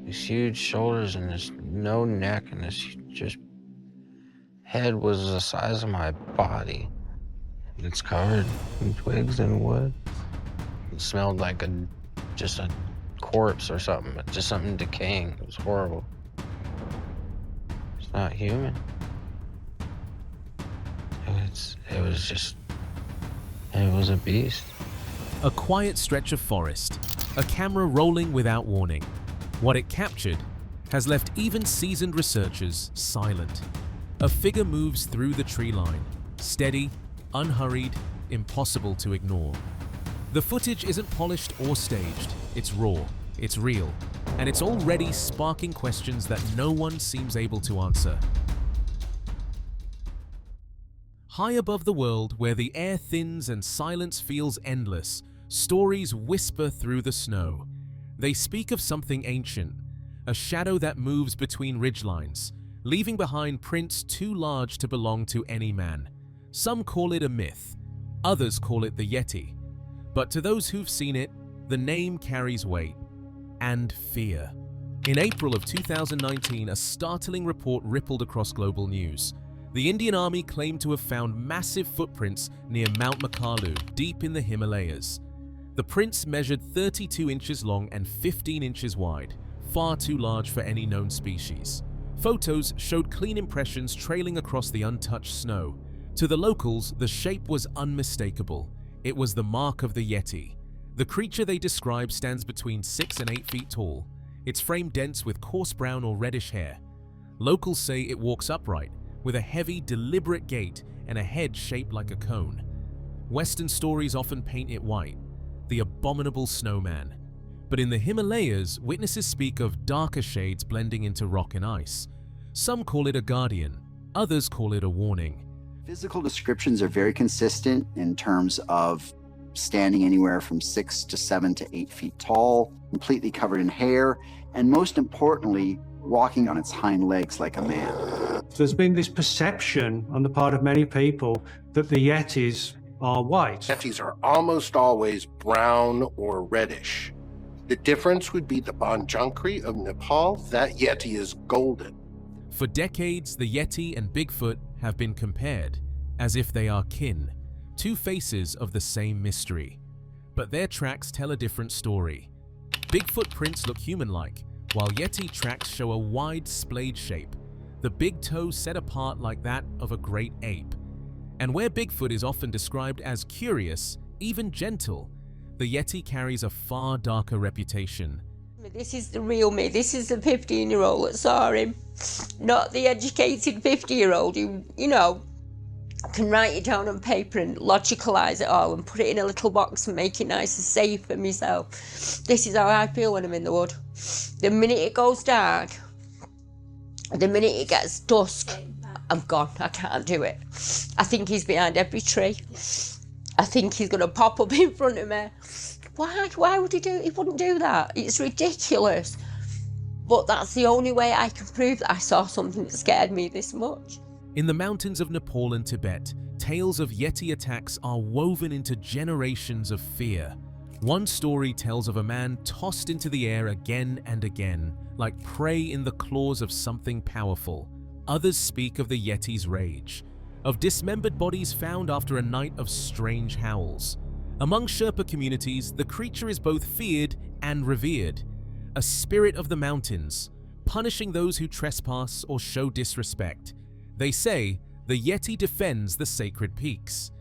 These huge shoulders and this no neck, and this just head was the size of my body. It's covered in twigs and wood. It smelled like just a corpse or something, just something decaying. It was horrible. It's not human. It was a beast. A quiet stretch of forest, a camera rolling without warning. What it captured has left even seasoned researchers silent. A figure moves through the tree line, steady, unhurried, impossible to ignore. The footage isn't polished or staged, it's raw, it's real, and it's already sparking questions that no one seems able to answer. High above the world, where the air thins and silence feels endless, stories whisper through the snow. They speak of something ancient, a shadow that moves between ridgelines, leaving behind prints too large to belong to any man. Some call it a myth, others call it the Yeti. But to those who've seen it, the name carries weight and fear. In April of 2019, a startling report rippled across global news. The Indian Army claimed to have found massive footprints near Mount Makalu, deep in the Himalayas. The prints measured 32 inches long and 15 inches wide, far too large for any known species. Photos showed clean impressions trailing across the untouched snow. To the locals, the shape was unmistakable. It was the mark of the Yeti. The creature they described stands between 6 and 8 feet tall. Its frame dense with coarse brown or reddish hair. Locals say it walks upright, with a heavy, deliberate gait and a head shaped like a cone. Western stories often paint it white, the abominable snowman. But in the Himalayas, witnesses speak of darker shades blending into rock and ice. Some call it a guardian, others call it a warning. Physical descriptions are very consistent in terms of standing anywhere from 6 to 7 to 8 feet tall, completely covered in hair, and most importantly, walking on its hind legs like a man. There's been this perception on the part of many people that the Yetis are white. Yetis are almost always brown or reddish. The difference would be the Banjankri of Nepal. That Yeti is golden. For decades, the Yeti and Bigfoot have been compared, as if they are kin, two faces of the same mystery. But their tracks tell a different story. Bigfoot prints look human-like, while Yeti tracks show a wide splayed shape, the big toe set apart like that of a great ape. And where Bigfoot is often described as curious, even gentle, the Yeti carries a far darker reputation. This is the real me. This is the 15-year-old that saw him, not the educated 50-year-old who, can write it down on paper and logicalize it all and put it in a little box and make it nice and safe for myself. This is how I feel when I'm in the wood. The minute it goes dark, the minute it gets dusk, I'm gone. I can't do it. I think he's behind every tree. I think he's going to pop up in front of me. Why would he do it? He wouldn't do that. It's ridiculous. But that's the only way I can prove that I saw something that scared me this much. In the mountains of Nepal and Tibet, tales of Yeti attacks are woven into generations of fear. One story tells of a man tossed into the air again and again, like prey in the claws of something powerful. Others speak of the Yeti's rage, of dismembered bodies found after a night of strange howls. Among Sherpa communities, the creature is both feared and revered, a spirit of the mountains, punishing those who trespass or show disrespect. They say the Yeti defends the sacred peaks,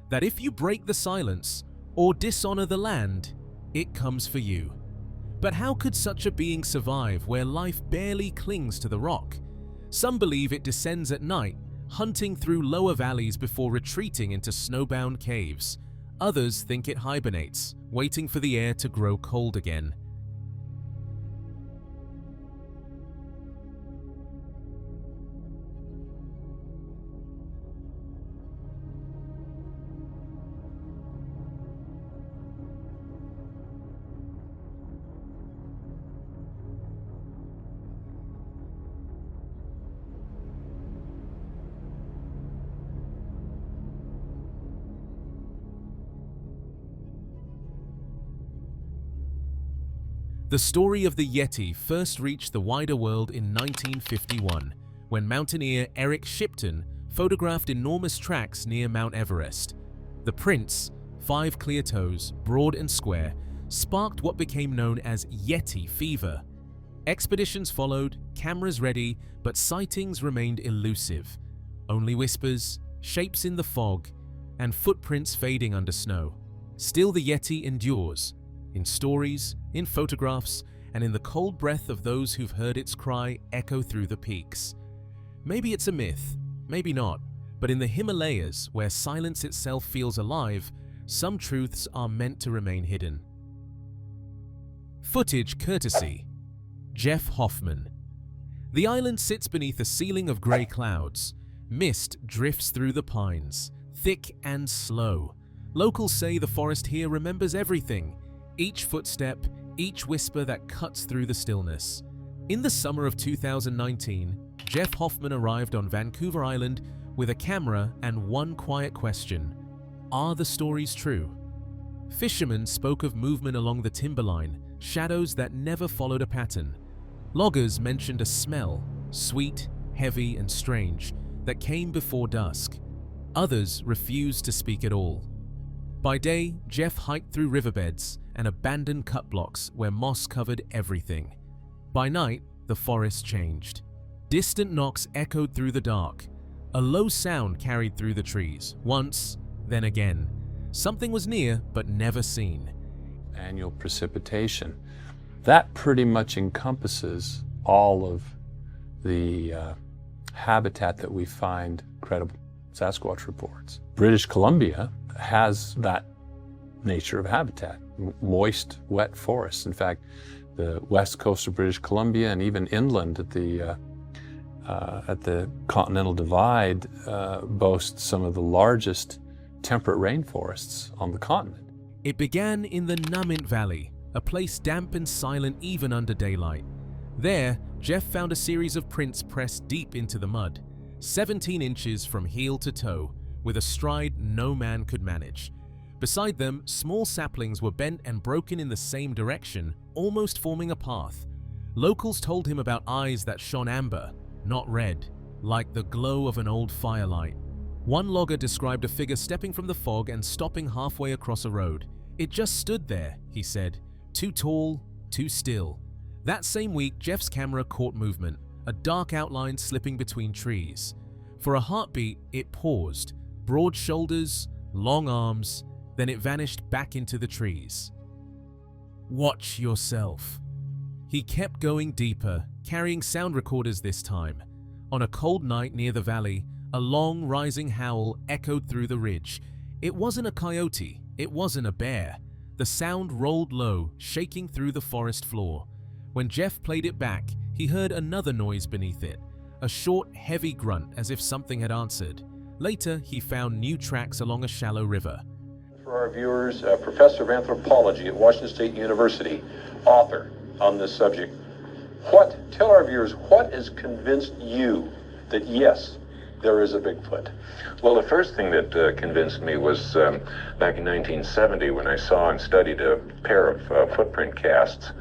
that if you break the silence or dishonor the land, it comes for you. But how could such a being survive where life barely clings to the rock? Some believe it descends at night, hunting through lower valleys before retreating into snowbound caves. Others think it hibernates, waiting for the air to grow cold again. The story of the Yeti first reached the wider world in 1951, when mountaineer Eric Shipton photographed enormous tracks near Mount Everest. The prints, 5 clear toes, broad and square, sparked what became known as Yeti fever. Expeditions followed, cameras ready, but sightings remained elusive. Only whispers, shapes in the fog, and footprints fading under snow. Still, the Yeti endures, in stories, in photographs, and in the cold breath of those who've heard its cry echo through the peaks. Maybe it's a myth, maybe not, but in the Himalayas, where silence itself feels alive, some truths are meant to remain hidden. Footage courtesy Jeff Hoffman. The island sits beneath a ceiling of grey clouds. Mist drifts through the pines, thick and slow. Locals say the forest here remembers everything, each footstep, each whisper that cuts through the stillness. In the summer of 2019, Jeff Hoffman arrived on Vancouver Island with a camera and one quiet question: are the stories true? Fishermen spoke of movement along the timberline, shadows that never followed a pattern. Loggers mentioned a smell, sweet, heavy, and strange, that came before dusk. Others refused to speak at all. By day, Jeff hiked through riverbeds and abandoned cut blocks where moss covered everything. By night, the forest changed. Distant knocks echoed through the dark. A low sound carried through the trees, once, then again. Something was near, but never seen. Annual precipitation. That pretty much encompasses all of the habitat that we find credible Sasquatch reports. British Columbia has that nature of habitat, moist, wet forests. In fact, the west coast of British Columbia and even inland at the Continental Divide boast some of the largest temperate rainforests on the continent. It began in the Namint Valley, a place damp and silent even under daylight. There, Jeff found a series of prints pressed deep into the mud, 17 inches from heel to toe, with a stride no man could manage. Beside them, small saplings were bent and broken in the same direction, almost forming a path. Locals told him about eyes that shone amber, not red, like the glow of an old firelight. One logger described a figure stepping from the fog and stopping halfway across a road. It just stood there, he said, too tall, too still. That same week, Jeff's camera caught movement, a dark outline slipping between trees. For a heartbeat, it paused, broad shoulders, long arms, then it vanished back into the trees. Watch yourself. He kept going deeper, carrying sound recorders this time. On a cold night near the valley, a long rising howl echoed through the ridge. It wasn't a coyote, it wasn't a bear. The sound rolled low, shaking through the forest floor. When Jeff played it back, he heard another noise beneath it, a short, heavy grunt as if something had answered. Later, he found new tracks along a shallow river. For our viewers, Professor of Anthropology at Washington State University, author on this subject. Tell our viewers, what has convinced you that yes, there is a Bigfoot? Well, the first thing that convinced me was back in 1970 when I saw and studied a pair of footprint casts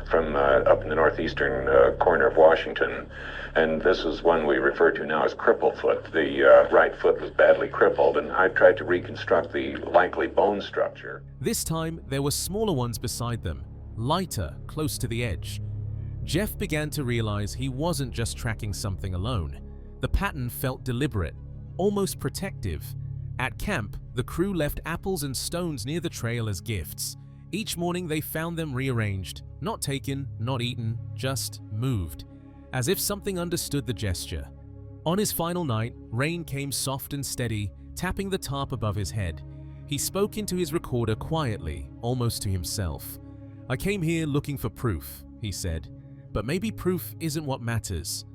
from up in the northeastern corner of Washington. And this is one we refer to now as cripple foot. The right foot was badly crippled, and I tried to reconstruct the likely bone structure. This time, there were smaller ones beside them, lighter, close to the edge. Jeff began to realize he wasn't just tracking something alone. The pattern felt deliberate, almost protective. At camp, the crew left apples and stones near the trail as gifts. Each morning they found them rearranged, not taken, not eaten, just moved, as if something understood the gesture. On his final night, rain came soft and steady, tapping the tarp above his head. He spoke into his recorder quietly, almost to himself. "I came here looking for proof," he said, "but maybe proof isn't what matters."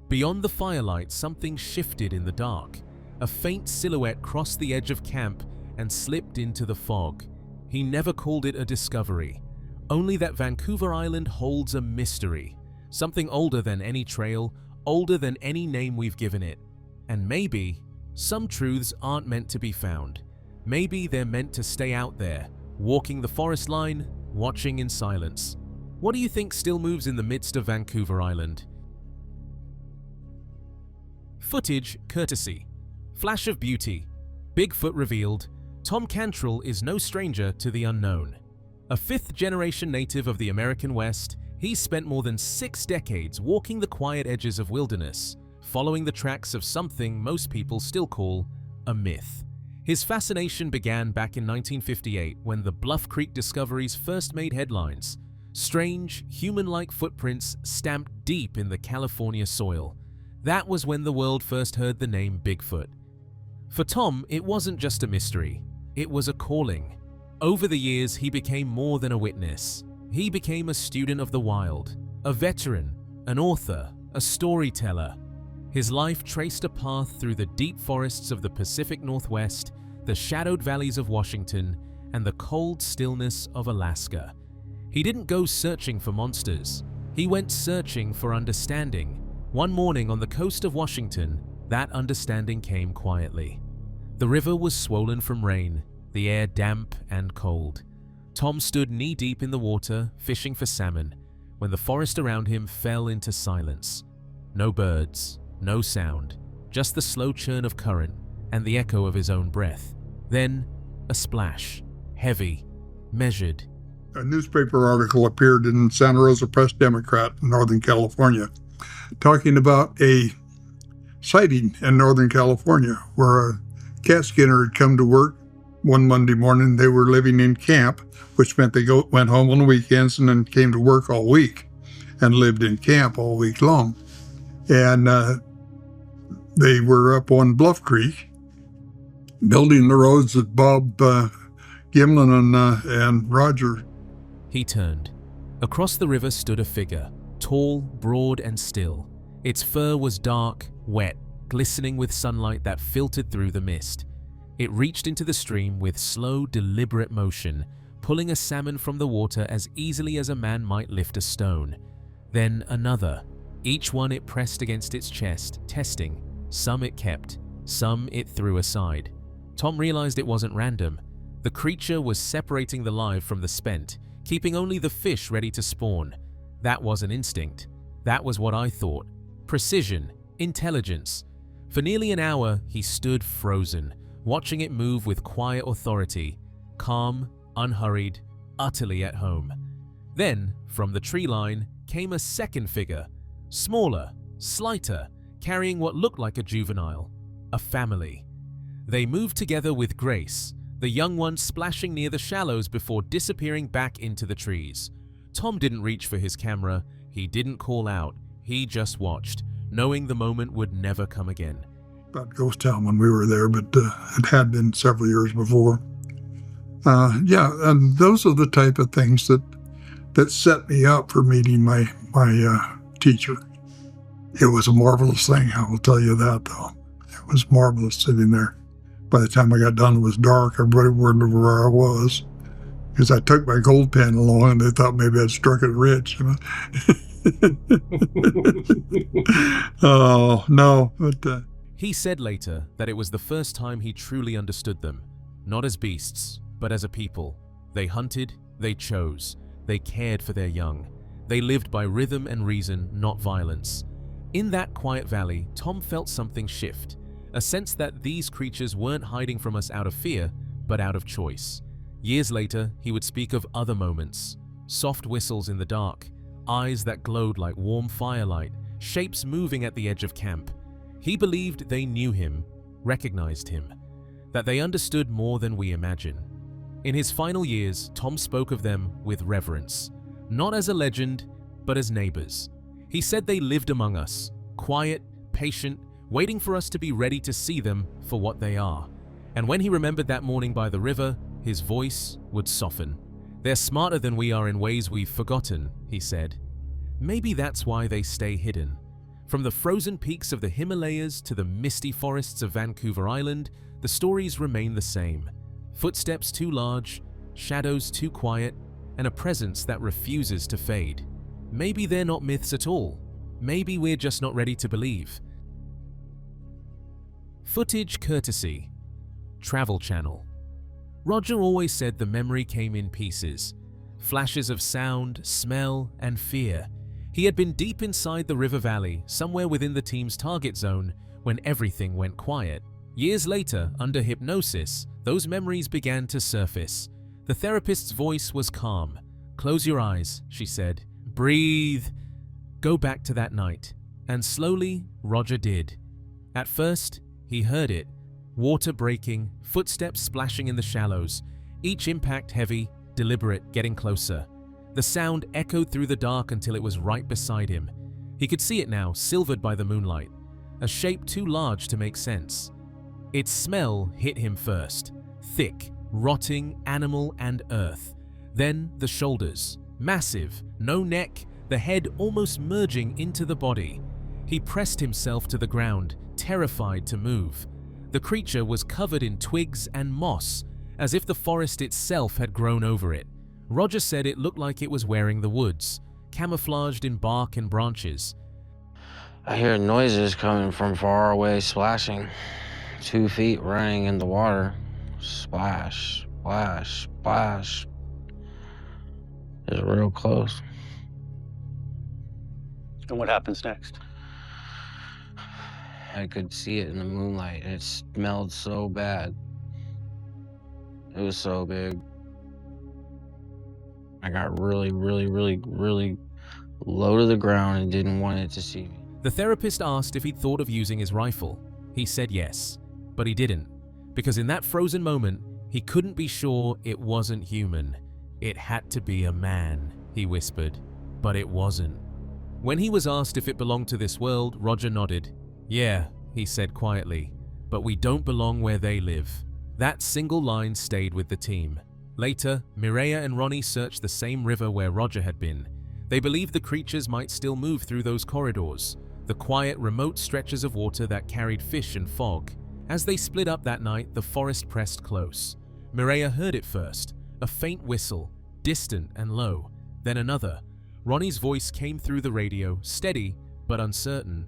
Beyond the firelight, something shifted in the dark. A faint silhouette crossed the edge of camp and slipped into the fog. He never called it a discovery, only that Vancouver Island holds a mystery, something older than any trail, older than any name we've given it. And maybe some truths aren't meant to be found. Maybe they're meant to stay out there, walking the forest line, watching in silence. What do you think still moves in the midst of Vancouver Island? Footage courtesy. Flash of beauty. Bigfoot revealed. Tom Cantrell is no stranger to the unknown. A fifth-generation native of the American West, he's spent more than 6 decades walking the quiet edges of wilderness, following the tracks of something most people still call a myth. His fascination began back in 1958 when the Bluff Creek discoveries first made headlines. Strange, human-like footprints stamped deep in the California soil. That was when the world first heard the name Bigfoot. For Tom, it wasn't just a mystery. It was a calling. Over the years, he became more than a witness. He became a student of the wild, a veteran, an author, a storyteller. His life traced a path through the deep forests of the Pacific Northwest, the shadowed valleys of Washington, and the cold stillness of Alaska. He didn't go searching for monsters. He went searching for understanding. One morning on the coast of Washington, that understanding came quietly. The river was swollen from rain, the air damp and cold. Tom stood knee-deep in the water, fishing for salmon, when the forest around him fell into silence. No birds, no sound, just the slow churn of current and the echo of his own breath. Then, a splash, heavy, measured. A newspaper article appeared in Santa Rosa Press-Democrat in Northern California, talking about a sighting in Northern California where a cat skinner had come to work one Monday morning. They were living in camp, which meant they went home on the weekends and then came to work all week and lived in camp all week long. And they were up on Bluff Creek building the roads that Bob Gimlin and Roger. He turned. Across the river stood a figure, tall, broad, and still. Its fur was dark, wet, glistening with sunlight that filtered through the mist. It reached into the stream with slow, deliberate motion, pulling a salmon from the water as easily as a man might lift a stone. Then another. Each one it pressed against its chest, testing. Some it kept, some it threw aside. Tom realized it wasn't random. The creature was separating the live from the spent, keeping only the fish ready to spawn. That wasn't instinct. That was what I thought. Precision, intelligence. For nearly an hour, he stood frozen, watching it move with quiet authority, calm, unhurried, utterly at home. Then, from the tree line, came a second figure, smaller, slighter, carrying what looked like a juvenile, a family. They moved together with grace, the young one splashing near the shallows before disappearing back into the trees. Tom didn't reach for his camera, he didn't call out, he just watched, knowing the moment would never come again. About ghost town when we were there, but it had been several years before. And those are the type of things that set me up for meeting my teacher. It was a marvelous thing, I will tell you that, though. It was marvelous sitting there. By the time I got done, it was dark. Everybody wondered where I was, because I took my gold pen along, and they thought maybe I'd struck it rich. You know? Oh, no. But he said later that it was the first time he truly understood them, not as beasts, but as a people. They hunted, they chose, they cared for their young. They lived by rhythm and reason, not violence. In that quiet valley, Tom felt something shift, a sense that these creatures weren't hiding from us out of fear, but out of choice. Years later, he would speak of other moments, soft whistles in the dark, eyes that glowed like warm firelight, shapes moving at the edge of camp. He believed they knew him, recognized him, that they understood more than we imagine. In his final years, Tom spoke of them with reverence, not as a legend, but as neighbors. He said they lived among us, quiet, patient, waiting for us to be ready to see them for what they are. And when he remembered that morning by the river, his voice would soften. They're smarter than we are in ways we've forgotten, he said. Maybe that's why they stay hidden. From the frozen peaks of the Himalayas to the misty forests of Vancouver Island, the stories remain the same. Footsteps too large, shadows too quiet, and a presence that refuses to fade. Maybe they're not myths at all. Maybe we're just not ready to believe. Footage courtesy. Travel Channel. Roger always said the memory came in pieces. flashes of sound, smell, and fear. He had been deep inside the river valley, somewhere within the team's target zone, when everything went quiet. Years later, under hypnosis, those memories began to surface. The therapist's voice was calm. "Close your eyes," she said. "Breathe. Go back to that night." And slowly, Roger did. At first, he heard it. Water breaking, footsteps splashing in the shallows, each impact heavy, deliberate, getting closer. The sound echoed through the dark until it was right beside him. He could see it now, silvered by the moonlight, a shape too large to make sense. Its smell hit him first. Thick, rotting, animal and earth. Then the shoulders. Massive, no neck, the head almost merging into the body. He pressed himself to the ground, terrified to move. The creature was covered in twigs and moss, as if the forest itself had grown over it. Roger said it looked like it was wearing the woods, camouflaged in bark and branches. I hear noises coming from far away, splashing. 2 feet running in the water. Splash, splash, splash. It's real close. And what happens next? I could see it in the moonlight. It smelled so bad. It was so big. I got really low to the ground and didn't want it to see me. The therapist asked if he'd thought of using his rifle. He said yes, but he didn't, because in that frozen moment, he couldn't be sure it wasn't human. It had to be a man, he whispered, but it wasn't. When he was asked if it belonged to this world, Roger nodded. "Yeah," he said quietly, "but we don't belong where they live." That single line stayed with the team. Later, Mireya and Ronnie searched the same river where Roger had been. They believed the creatures might still move through those corridors, the quiet, remote stretches of water that carried fish and fog. As they split up that night, the forest pressed close. Mireya heard it first, a faint whistle, distant and low, then another. Ronnie's voice came through the radio, steady but uncertain.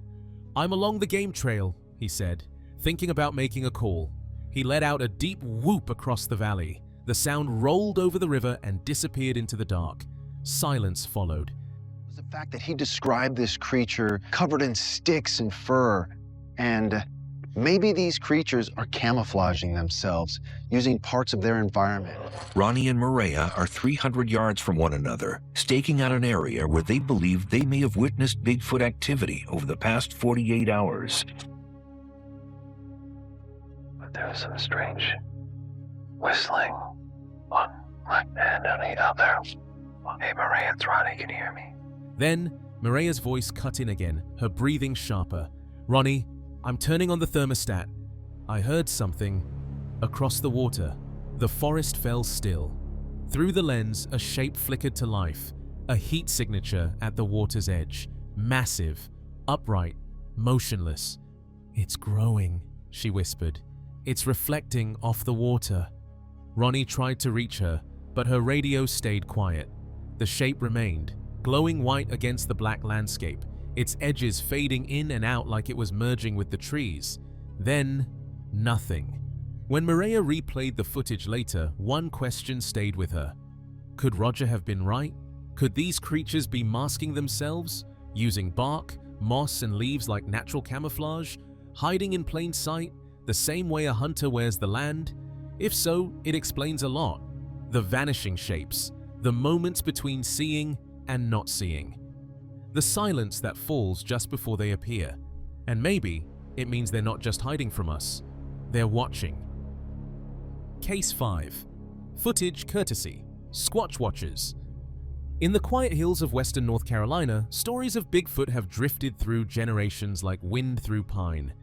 "I'm along the game trail," he said, thinking about making a call. He let out a deep whoop across the valley. The sound rolled over the river and disappeared into the dark. Silence followed. The fact that he described this creature covered in sticks and fur, and maybe these creatures are camouflaging themselves, using parts of their environment. Ronnie and Mireya are 300 yards from one another, staking out an area where they believe they may have witnessed Bigfoot activity over the past 48 hours. But there was some strange whistling on one end and the other. Hey, Mireya, it's Ronnie, can you hear me? Then, Mireya's voice cut in again, her breathing sharper. "Ronnie, I'm turning on the thermostat. I heard something across the water." The forest fell still. Through the lens, a shape flickered to life, a heat signature at the water's edge. Massive, upright, motionless. "It's growing," she whispered. "It's reflecting off the water." Ronnie tried to reach her, but her radio stayed quiet. The shape remained, glowing white against the black landscape, its edges fading in and out like it was merging with the trees. Then, nothing. When Mireya replayed the footage later, one question stayed with her. Could Roger have been right? Could these creatures be masking themselves, using bark, moss, and leaves like natural camouflage, hiding in plain sight, the same way a hunter wears the land? If so, it explains a lot. The vanishing shapes, the moments between seeing and not seeing. The silence that falls just before they appear. And maybe it means they're not just hiding from us, they're watching. Case 5. Footage courtesy Squatch Watchers. In the quiet hills of western North Carolina, stories of Bigfoot have drifted through generations like wind through pine.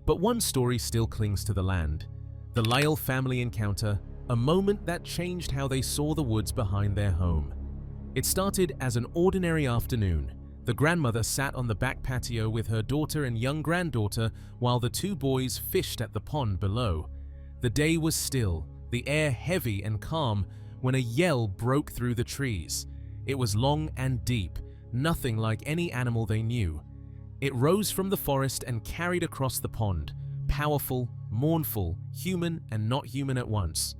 But one story still clings to the land. The Lyle family encounter, a moment that changed how they saw the woods behind their home. It started as an ordinary afternoon. The grandmother sat on the back patio with her daughter and young granddaughter while the two boys fished at the pond below. The day was still, the air heavy and calm, when a yell broke through the trees. It was long and deep, nothing like any animal they knew. It rose from the forest and carried across the pond, powerful, mournful, human and not human at once.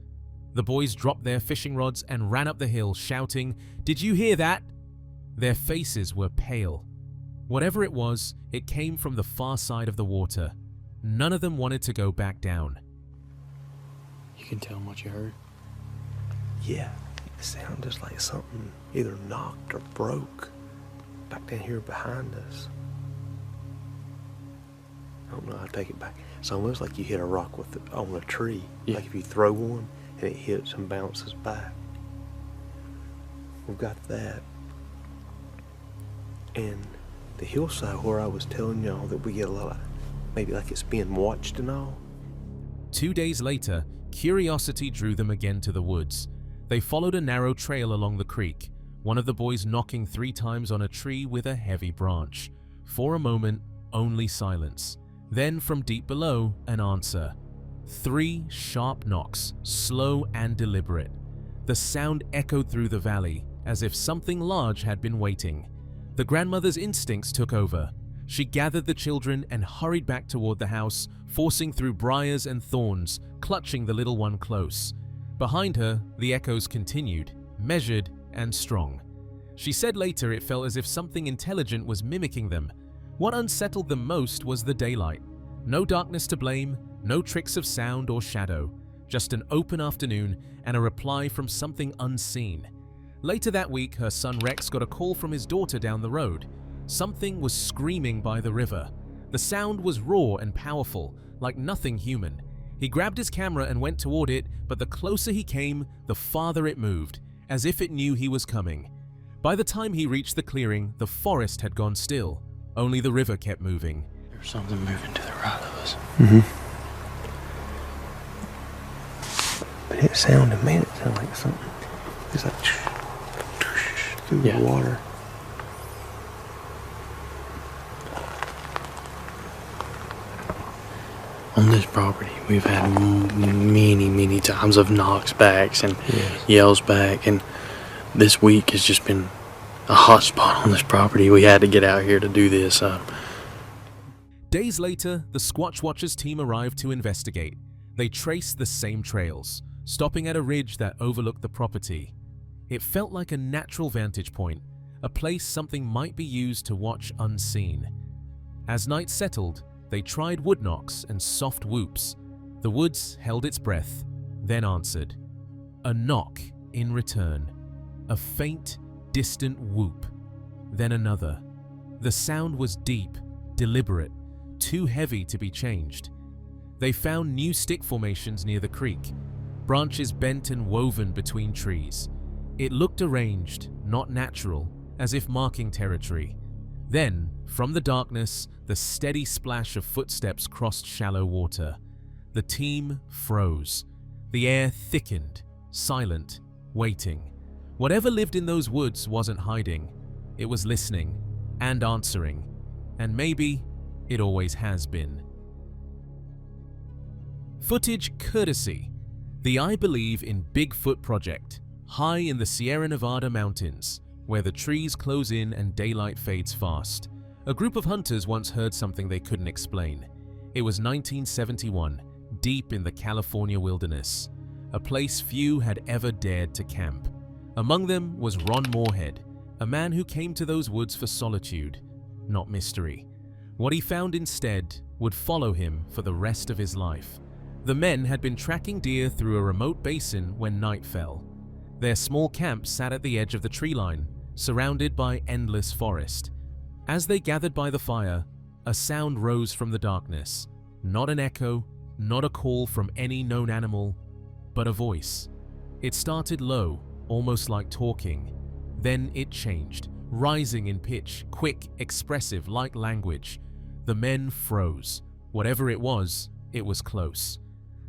The boys dropped their fishing rods and ran up the hill shouting, "Did you hear that?" Their faces were pale. Whatever it was, it came from the far side of the water. None of them wanted to go back down. You can tell them what you heard? Yeah, it sounded just like something either knocked or broke back down here behind us. I don't know how to take it back. It's almost like you hit a rock on a tree. Yeah. Like if you throw one and it hits and bounces back. We've got that. And the hillside where I was telling y'all that we get a lot of, maybe like it's being watched and all. 2 days later, curiosity drew them again to the woods. They followed a narrow trail along the creek, one of the boys knocking 3 times on a tree with a heavy branch. For a moment, only silence. Then from deep below, an answer. 3 sharp knocks, slow and deliberate. The sound echoed through the valley, as if something large had been waiting. The grandmother's instincts took over. She gathered the children and hurried back toward the house, forcing through briars and thorns, clutching the little one close. Behind her, the echoes continued, measured and strong. She said later it felt as if something intelligent was mimicking them. What unsettled them most was the daylight. No darkness to blame, no tricks of sound or shadow, just an open afternoon and a reply from something unseen. Later that week, her son Rex got a call from his daughter down the road. Something was screaming by the river. The sound was raw and powerful, like nothing human. He grabbed his camera and went toward it, but the closer he came, the farther it moved, as if it knew he was coming. By the time he reached the clearing, the forest had gone still. Only the river kept moving. There's something moving to the right of us. But it sounded, man, it sounded like something. It's like through the water. On this property, we've had many times of knocks backs and yells back, and this week has just been a hot spot on this property. We had to get out here to do this. Days later, the Squatch Watchers team arrived to investigate. They traced the same trails, stopping at a ridge that overlooked the property. It felt like a natural vantage point, a place something might be used to watch unseen. As night settled, they tried wood knocks and soft whoops. The woods held its breath, then answered. A knock in return. A faint, distant whoop. Then another. The sound was deep, deliberate, too heavy to be changed. They found new stick formations near the creek, branches bent and woven between trees. It looked arranged, not natural, as if marking territory. Then, from the darkness, the steady splash of footsteps crossed shallow water. The team froze. The air thickened, silent, waiting. Whatever lived in those woods wasn't hiding. It was listening and answering. And maybe it always has been. Footage courtesy. The I Believe in Bigfoot project, high in the Sierra Nevada mountains, where the trees close in and daylight fades fast. A group of hunters once heard something they couldn't explain. It was 1971, deep in the California wilderness, a place few had ever dared to camp. Among them was Ron Moorhead, a man who came to those woods for solitude, not mystery. What he found instead would follow him for the rest of his life. The men had been tracking deer through a remote basin when night fell. Their small camp sat at the edge of the tree line, surrounded by endless forest. As they gathered by the fire, a sound rose from the darkness. Not an echo, not a call from any known animal, but a voice. It started low, almost like talking. Then it changed, rising in pitch, quick, expressive, like language. The men froze. Whatever it was close.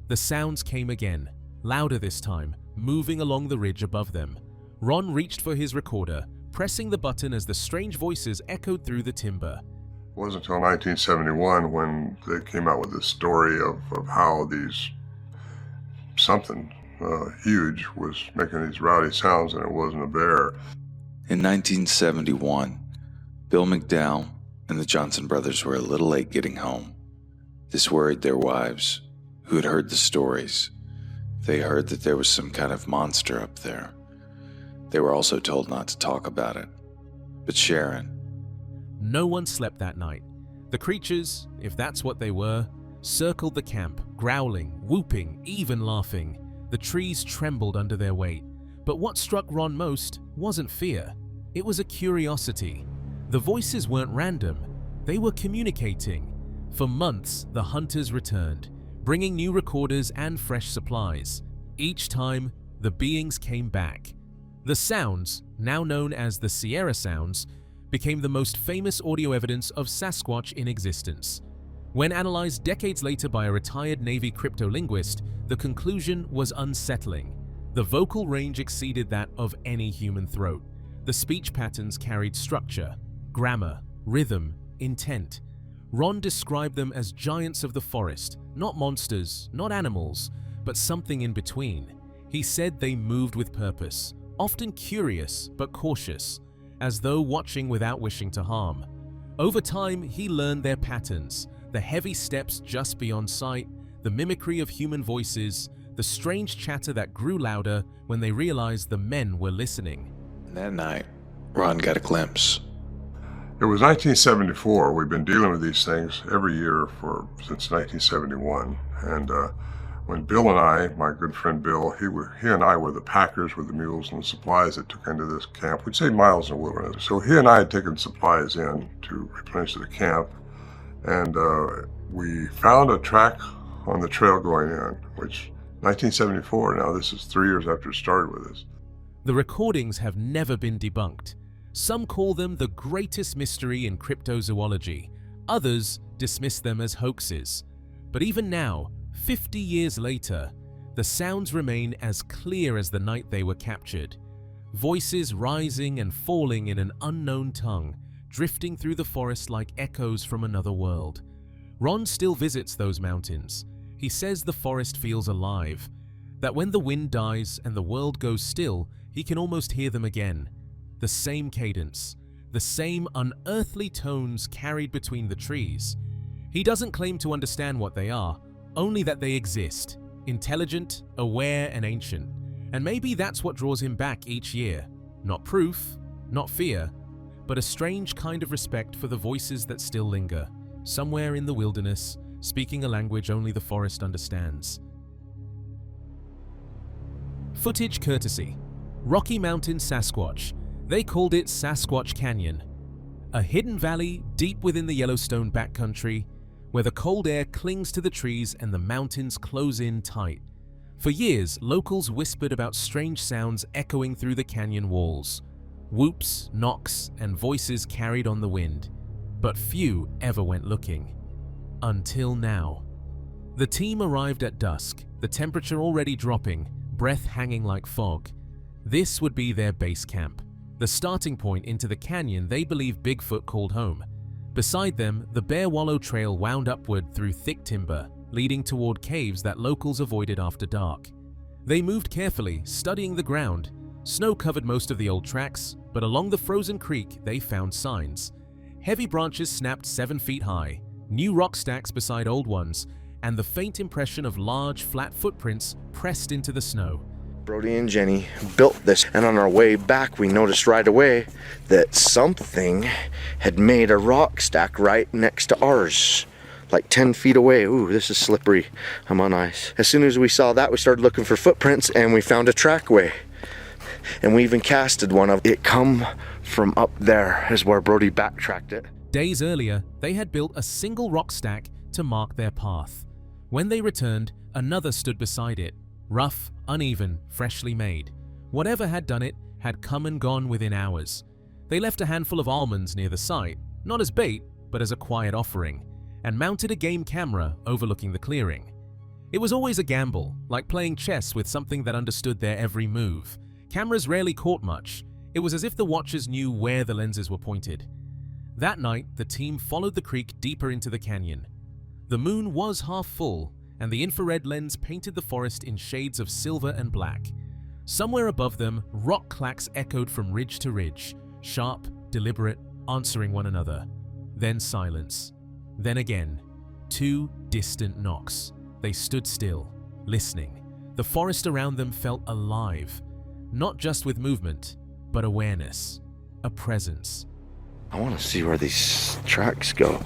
The sounds came again, louder this time, moving along the ridge above them. Ron reached for his recorder, pressing the button as the strange voices echoed through the timber. It wasn't until 1971 when they came out with this story of how something huge was making these rowdy sounds, and it wasn't a bear. In 1971, Bill McDowell and the Johnson brothers were a little late getting home. This worried their wives, who had heard the stories. They heard that there was some kind of monster up there. They were also told not to talk about it. But Sharon... No one slept that night. The creatures, if that's what they were, circled the camp, growling, whooping, even laughing. The trees trembled under their weight. But what struck Ron most wasn't fear. It was a curiosity. The voices weren't random. They were communicating. For months, the hunters returned, bringing new recorders and fresh supplies. Each time, the beings came back. The sounds, now known as the Sierra Sounds, became the most famous audio evidence of Sasquatch in existence. When analyzed decades later by a retired Navy cryptolinguist, the conclusion was unsettling. The vocal range exceeded that of any human throat. The speech patterns carried structure, grammar, rhythm, intent. Ron described them as giants of the forest, not monsters, not animals, but something in between. He said they moved with purpose, often curious but cautious, as though watching without wishing to harm. Over time, he learned their patterns, the heavy steps just beyond sight, the mimicry of human voices, the strange chatter that grew louder when they realized the men were listening. That night, Ron got a glimpse. It was 1974. We've been dealing with these things every year since 1971. And when Bill and I, my good friend Bill, he and I were the packers with the mules and the supplies that took into this camp. We'd say miles in the wilderness. So he and I had taken supplies in to replenish the camp. And we found a track on the trail going in, which 1974, now this is 3 years after it started with us. The recordings have never been debunked. Some call them the greatest mystery in cryptozoology. Others dismiss them as hoaxes. But even now, 50 years later, the sounds remain as clear as the night they were captured. Voices rising and falling in an unknown tongue, drifting through the forest like echoes from another world. Ron still visits those mountains. He says the forest feels alive, that when the wind dies and the world goes still, he can almost hear them again. The same cadence, the same unearthly tones carried between the trees. He doesn't claim to understand what they are, only that they exist, intelligent, aware, and ancient. And maybe that's what draws him back each year. Not proof, not fear, but a strange kind of respect for the voices that still linger, somewhere in the wilderness, speaking a language only the forest understands. Footage courtesy: Rocky Mountain Sasquatch. They called it Sasquatch Canyon, a hidden valley deep within the Yellowstone backcountry, where the cold air clings to the trees and the mountains close in tight. For years, locals whispered about strange sounds echoing through the canyon walls. Whoops, knocks, and voices carried on the wind. But few ever went looking. Until now. The team arrived at dusk, the temperature already dropping, breath hanging like fog. This would be their base camp, the starting point into the canyon they believe Bigfoot called home. Beside them, the Bear Wallow Trail wound upward through thick timber, leading toward caves that locals avoided after dark. They moved carefully, studying the ground. Snow covered most of the old tracks, but along the frozen creek they found signs. Heavy branches snapped 7 feet high, new rock stacks beside old ones, and the faint impression of large, flat footprints pressed into the snow. Brody and Jenny built this, and on our way back we noticed right away that something had made a rock stack right next to ours, like 10 feet away. Ooh, this is slippery. I'm on ice. As soon as we saw that, we started looking for footprints, and we found a trackway. And we even casted one of it. Come from up there is where Brody backtracked it. Days earlier, they had built a single rock stack to mark their path. When they returned, another stood beside it. Rough, uneven, freshly made. Whatever had done it had come and gone within hours. They left a handful of almonds near the site, not as bait, but as a quiet offering, and mounted a game camera overlooking the clearing. It was always a gamble, like playing chess with something that understood their every move. Cameras rarely caught much. It was as if the watchers knew where the lenses were pointed. That night, the team followed the creek deeper into the canyon. The moon was half full, and the infrared lens painted the forest in shades of silver and black. Somewhere above them, rock clacks echoed from ridge to ridge, sharp, deliberate, answering one another. Then silence. Then again, 2 distant knocks. They stood still, listening. The forest around them felt alive, not just with movement, but awareness, a presence. I want to see where these tracks go.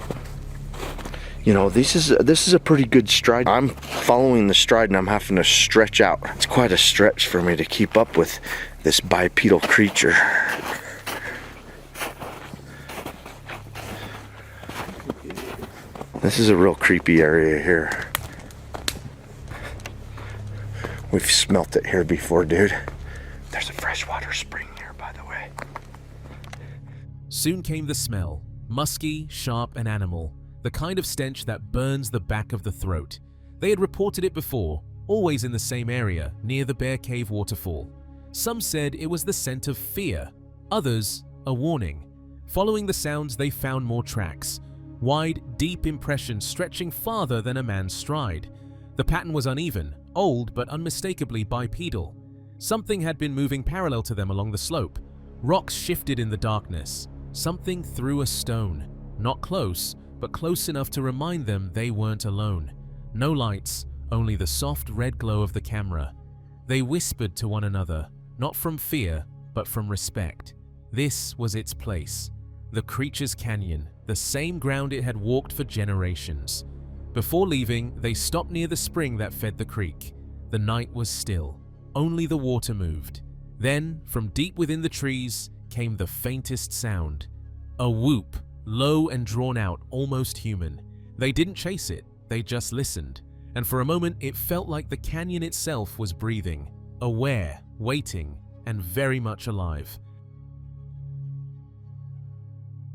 You know, this is a pretty good stride. I'm following the stride and I'm having to stretch out. It's quite a stretch for me to keep up with this bipedal creature. This is a real creepy area here. We've smelt it here before, dude. There's a freshwater spring here, by the way. Soon came the smell, musky, sharp, and animal, the kind of stench that burns the back of the throat. They had reported it before, always in the same area, near the Bear Cave waterfall. Some said it was the scent of fear, others, a warning. Following the sounds, they found more tracks, wide, deep impressions stretching farther than a man's stride. The pattern was uneven, old but unmistakably bipedal. Something had been moving parallel to them along the slope. Rocks shifted in the darkness. Something threw a stone, not close, but close enough to remind them they weren't alone. No lights, only the soft red glow of the camera. They whispered to one another, not from fear, but from respect. This was its place, the creature's canyon, the same ground it had walked for generations. Before leaving, they stopped near the spring that fed the creek. The night was still, only the water moved. Then, from deep within the trees, came the faintest sound. A whoop, low and drawn out, almost human. They didn't chase it, they just listened. And for a moment, it felt like the canyon itself was breathing, aware, waiting, and very much alive.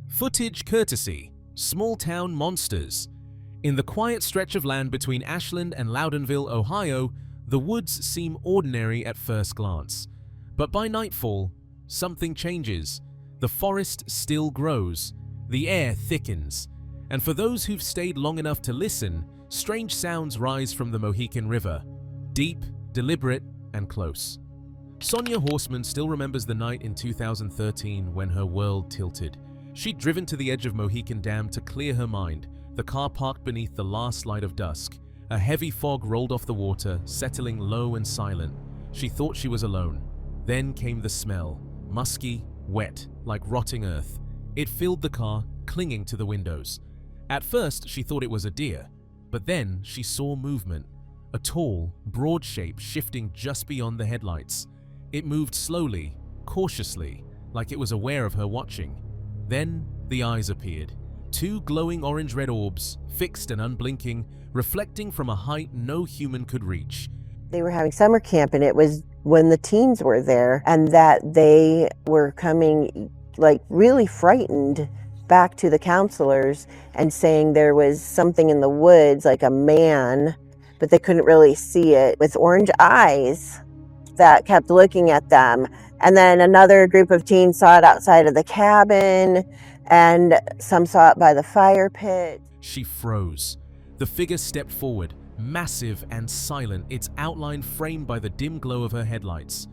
Footage courtesy, Small Town Monsters. In the quiet stretch of land between Ashland and Loudonville, Ohio, the woods seem ordinary at first glance. But by nightfall, something changes. The forest still grows, the air thickens, and for those who've stayed long enough to listen, strange sounds rise from the Mohican River, deep, deliberate, and close. Sonia Horseman still remembers the night in 2013 when her world tilted. She'd driven to the edge of Mohican Dam to clear her mind, the car parked beneath the last light of dusk. A heavy fog rolled off the water, settling low and silent. She thought she was alone. Then came the smell, musky, wet, like rotting earth. It filled the car, clinging to the windows. At first, she thought it was a deer, but then she saw movement, a tall, broad shape shifting just beyond the headlights. It moved slowly, cautiously, like it was aware of her watching. Then the eyes appeared, two glowing orange-red orbs, fixed and unblinking, reflecting from a height no human could reach. They were having summer camp, and it was when the teens were there, and that they were coming like really frightened back to the counselors and saying there was something in the woods, like a man, but they couldn't really see it, with orange eyes that kept looking at them. And then another group of teens saw it outside of the cabin, and some saw it by the fire pit. She froze. The figure stepped forward, massive and silent, its outline framed by the dim glow of her headlights.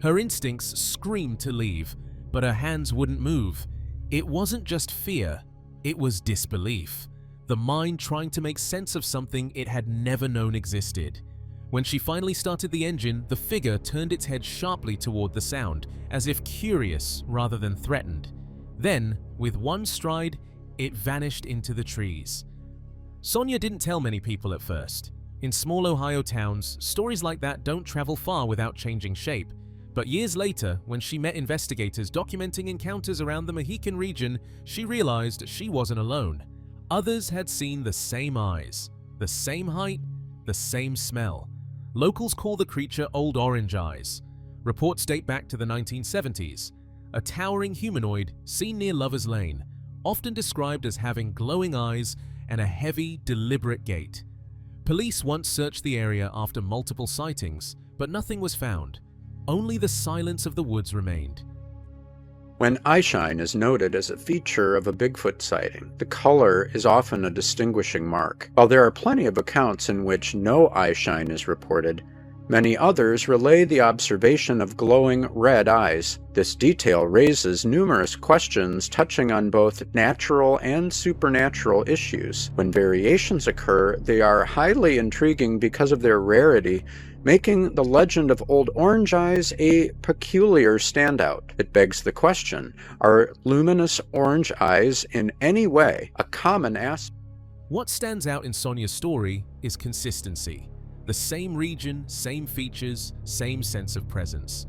Her instincts screamed to leave, but her hands wouldn't move. It wasn't just fear, it was disbelief. The mind trying to make sense of something it had never known existed. When she finally started the engine, the figure turned its head sharply toward the sound, as if curious rather than threatened. Then, with one stride, it vanished into the trees. Sonia didn't tell many people at first. In small Ohio towns, stories like that don't travel far without changing shape. But years later, when she met investigators documenting encounters around the Mohican region, she realized she wasn't alone. Others had seen the same eyes, the same height, the same smell. Locals call the creature Old Orange Eyes. Reports date back to the 1970s. A towering humanoid seen near Lover's Lane, often described as having glowing eyes and a heavy, deliberate gait. Police once searched the area after multiple sightings, but nothing was found. Only the silence of the woods remained. When eyeshine is noted as a feature of a Bigfoot sighting, the color is often a distinguishing mark. While there are plenty of accounts in which no eyeshine is reported, Many others relay the observation of glowing red eyes. This detail raises numerous questions touching on both natural and supernatural issues. When variations occur, they are highly intriguing because of their rarity, making the legend of Old Orange Eyes a peculiar standout. It begs the question, are luminous orange eyes in any way a common aspect? What stands out in Sonia's story is consistency. The same region, same features, same sense of presence.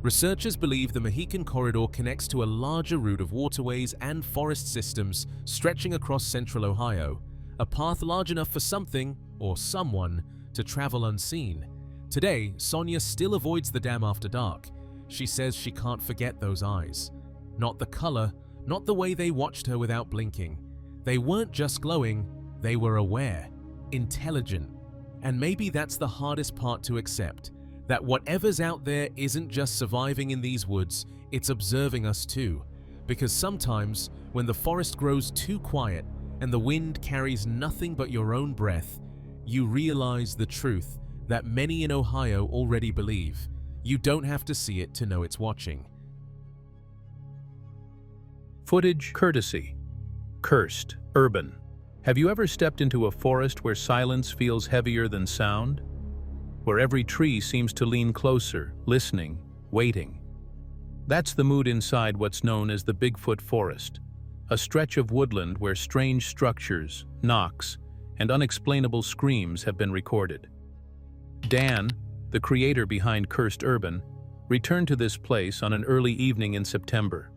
Researchers believe the Mohican Corridor connects to a larger route of waterways and forest systems stretching across central Ohio, a path large enough for something, or someone, to travel unseen. Today, Sonia still avoids the dam after dark. She says she can't forget those eyes. Not the color, not the way they watched her without blinking. They weren't just glowing, they were aware, intelligent. And maybe that's the hardest part to accept, that whatever's out there isn't just surviving in these woods, it's observing us too. Because sometimes, when the forest grows too quiet and the wind carries nothing but your own breath, you realize the truth that many in Ohio already believe. You don't have to see it to know it's watching. Footage courtesy. Cursed, urban. Have you ever stepped into a forest where silence feels heavier than sound? Where every tree seems to lean closer, listening, waiting? That's the mood inside what's known as the Bigfoot Forest, a stretch of woodland where strange structures, knocks, and unexplainable screams have been recorded. Dan, the creator behind Cursed Urban, returned to this place on an early evening in September.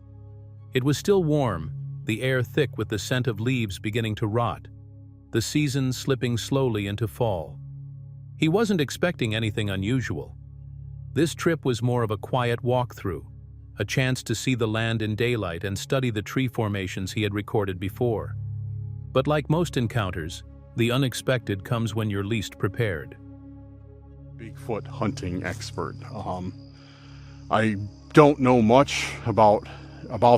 It was still warm, the air thick with the scent of leaves beginning to rot, the season slipping slowly into fall. He wasn't expecting anything unusual. This trip was more of a quiet walkthrough, a chance to see the land in daylight and study the tree formations he had recorded before. But like most encounters, the unexpected comes when you're least prepared. Bigfoot hunting expert. I don't know much about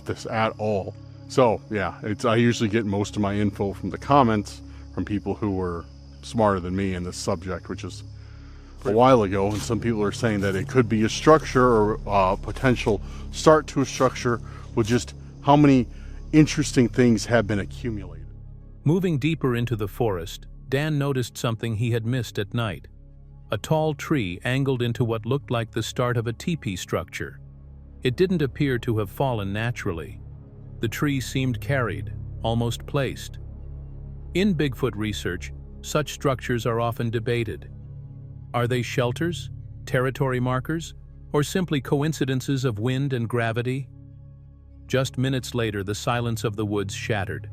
this at all. So yeah, I usually get most of my info from the comments from people who were smarter than me in this subject, which is a while ago. And some people are saying that it could be a structure or a potential start to a structure with just how many interesting things have been accumulated. Moving deeper into the forest, Dan noticed something he had missed at night. A tall tree angled into what looked like the start of a teepee structure. It didn't appear to have fallen naturally. The tree seemed carried, almost placed. In Bigfoot research, such structures are often debated. Are they shelters, territory markers, or simply coincidences of wind and gravity? Just minutes later, the silence of the woods shattered.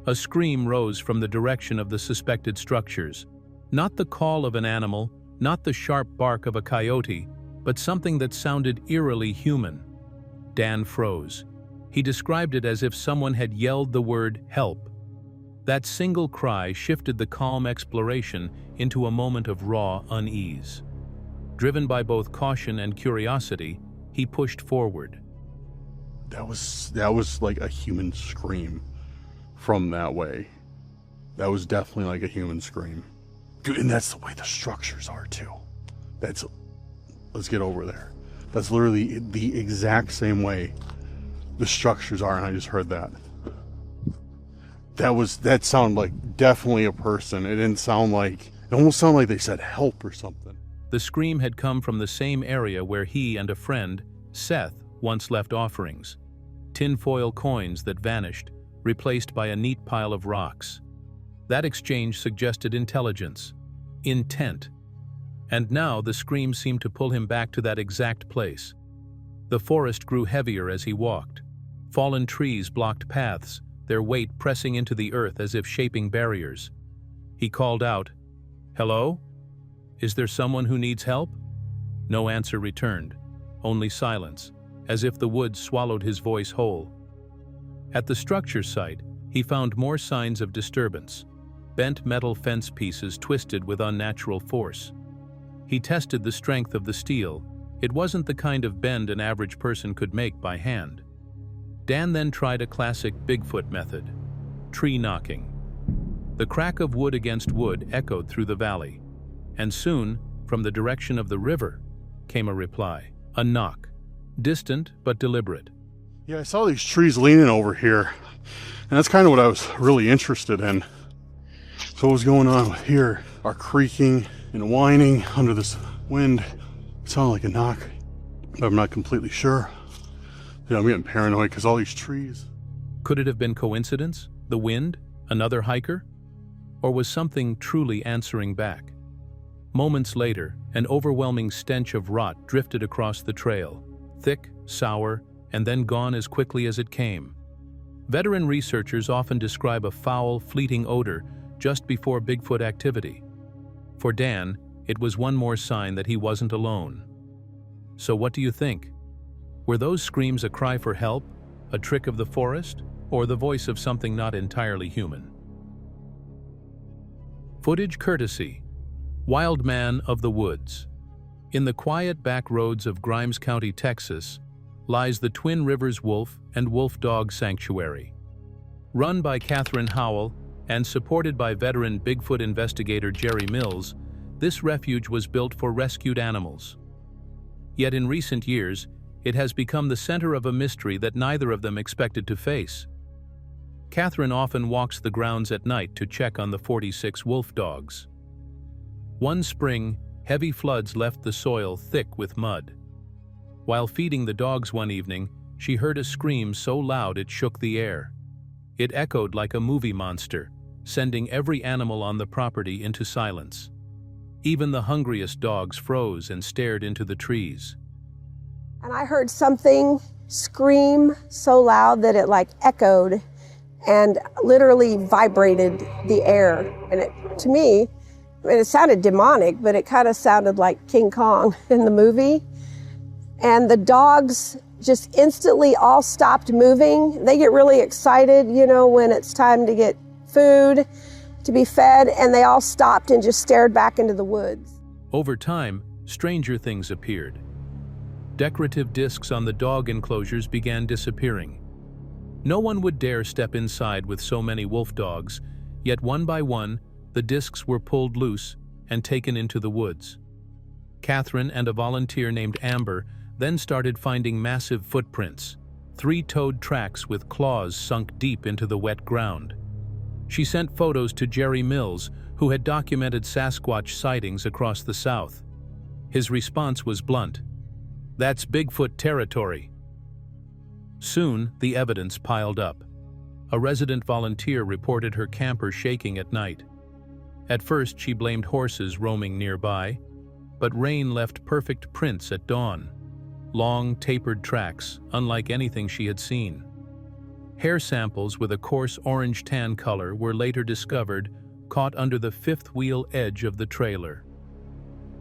A scream rose from the direction of the suspected structures. Not the call of an animal, not the sharp bark of a coyote, but something that sounded eerily human. Dan froze. He described it as if someone had yelled the word help. That single cry shifted the calm exploration into a moment of raw unease. Driven by both caution and curiosity, he pushed forward. That was like a human scream from that way. That was definitely like a human scream. Dude, and that's the way the structures are too. Let's get over there. That's literally the exact same way the structures are, and I just heard that. That sounded like definitely a person. It almost sounded like they said help or something. The scream had come from the same area where he and a friend, Seth, once left offerings. Tinfoil coins that vanished, replaced by a neat pile of rocks. That exchange suggested intelligence, intent. And now the scream seemed to pull him back to that exact place. The forest grew heavier as he walked. Fallen trees blocked paths, their weight pressing into the earth as if shaping barriers. He called out, "Hello? Is there someone who needs help?" No answer returned, only silence, as if the woods swallowed his voice whole. At the structure site, he found more signs of disturbance. Bent metal fence pieces twisted with unnatural force. He tested the strength of the steel. It wasn't the kind of bend an average person could make by hand. Dan then tried a classic Bigfoot method, tree knocking. The crack of wood against wood echoed through the valley, and soon From the direction of the river came a reply, a knock, distant but deliberate. Yeah, I saw these trees leaning over here, and that's kind of what I was really interested in. So what was going on here are creaking and whining under this wind. It sounded like a knock, but I'm not completely sure. Yeah, I'm getting paranoid because all these trees. Could it have been coincidence? The wind? Another hiker? Or was something truly answering back? Moments later, an overwhelming stench of rot drifted across the trail, thick, sour, and then gone as quickly as it came. Veteran researchers often describe a foul, fleeting odor just before Bigfoot activity. For Dan, it was one more sign that he wasn't alone. So what do you think? Were those screams a cry for help, a trick of the forest, or the voice of something not entirely human? Footage courtesy, Wild Man of the Woods. In the quiet back roads of Grimes County, Texas, lies the Twin Rivers Wolf and Wolf Dog Sanctuary. Run by Catherine Howell and supported by veteran Bigfoot investigator Jerry Mills, this refuge was built for rescued animals. Yet in recent years, it has become the center of a mystery that neither of them expected to face. Catherine often walks the grounds at night to check on the 46 wolf dogs. One spring, heavy floods left the soil thick with mud. While feeding the dogs one evening, she heard a scream so loud it shook the air. It echoed like a movie monster, sending every animal on the property into silence. Even the hungriest dogs froze and stared into the trees. And I heard something scream so loud that it like echoed and literally vibrated the air. And it, to me, I mean, it sounded demonic, but it kind of sounded like King Kong in the movie. And the dogs just instantly all stopped moving. They get really excited, you know, when it's time to get food, to be fed, and they all stopped and just stared back into the woods. Over time, stranger things appeared. Decorative discs on the dog enclosures began disappearing. No one would dare step inside with so many wolf dogs, yet one by one, the discs were pulled loose and taken into the woods. Catherine and a volunteer named Amber then started finding massive footprints, three-toed tracks with claws sunk deep into the wet ground. She sent photos to Jerry Mills, who had documented Sasquatch sightings across the South. His response was blunt. "That's Bigfoot territory." Soon, the evidence piled up. A resident volunteer reported her camper shaking at night. At first, she blamed horses roaming nearby, but rain left perfect prints at dawn. Long, tapered tracks, unlike anything she had seen. Hair samples with a coarse orange-tan color were later discovered, caught under the fifth wheel edge of the trailer.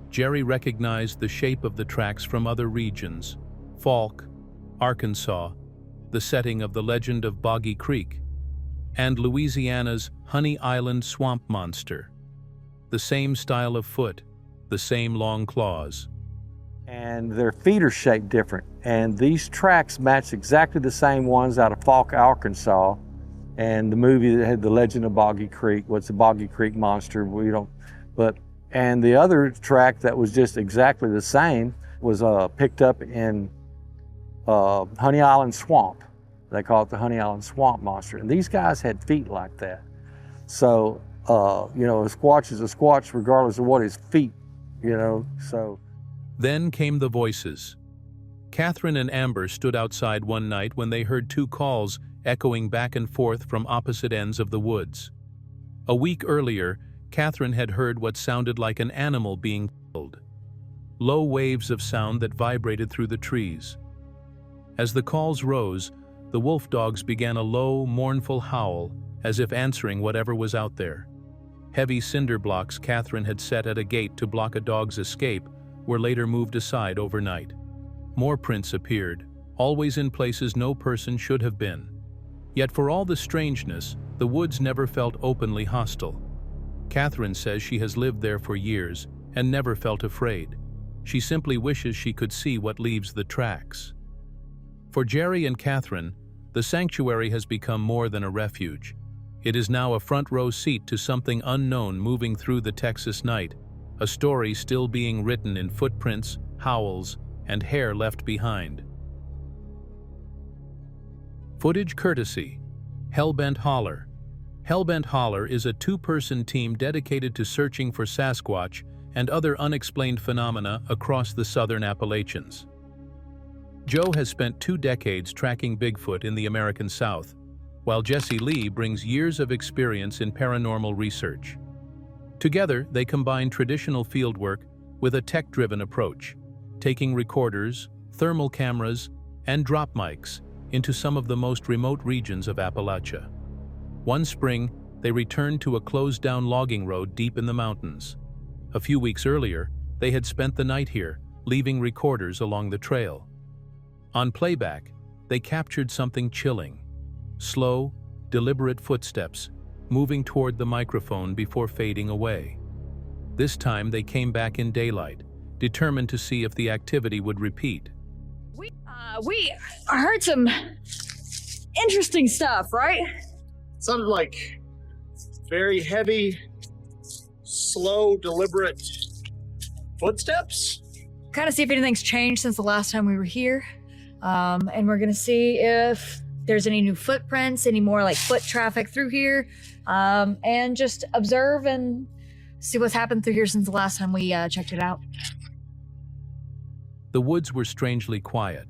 Jerry recognized the shape of the tracks from other regions: Falk, Arkansas, the setting of the legend of Boggy Creek, and Louisiana's Honey Island swamp monster. The same style of foot, the same long claws. And their feet are shaped different. And these tracks match exactly the same ones out of Falk, Arkansas. And the movie that had the legend of Boggy Creek, what's the Boggy Creek monster, and the other track that was just exactly the same was picked up in Honey Island Swamp. They call it the Honey Island Swamp monster. And these guys had feet like that. So, you know, a squatch is a squatch regardless of what his feet, you know, so. Then came the voices. Catherine and Amber stood outside one night when they heard two calls echoing back and forth from opposite ends of the woods. A week earlier, Catherine had heard what sounded like an animal being killed. Low waves of sound that vibrated through the trees. As the calls rose, the wolf dogs began a low, mournful howl, as if answering whatever was out there. Heavy cinder blocks Catherine had set at a gate to block a dog's escape were later moved aside overnight. More prints appeared, always in places no person should have been. Yet for all the strangeness, the woods never felt openly hostile. Catherine says she has lived there for years and never felt afraid. She simply wishes she could see what leaves the tracks. For Jerry and Catherine, the sanctuary has become more than a refuge. It is now a front row seat to something unknown moving through the Texas night, a story still being written in footprints, howls, and hair left behind. Footage courtesy Hellbent Holler. Hellbent Holler is a two-person team dedicated to searching for Sasquatch and other unexplained phenomena across the southern Appalachians. Joe has spent 2 decades tracking Bigfoot in the American South, while Jesse Lee brings years of experience in paranormal research. Together, they combine traditional fieldwork with a tech-driven approach, taking recorders, thermal cameras, and drop mics into some of the most remote regions of Appalachia. One spring, they returned to a closed-down logging road deep in the mountains. A few weeks earlier, they had spent the night here, leaving recorders along the trail. On playback, they captured something chilling. Slow, deliberate footsteps, moving toward the microphone before fading away. This time they came back in daylight, determined to see if the activity would repeat. We heard some interesting stuff, right? Sounded like very heavy, slow, deliberate footsteps. Kind of see if anything's changed since the last time we were here. And we're gonna see if there's any new footprints, any more like foot traffic through here, and just observe and see what's happened through here since the last time we checked it out. The woods were strangely quiet.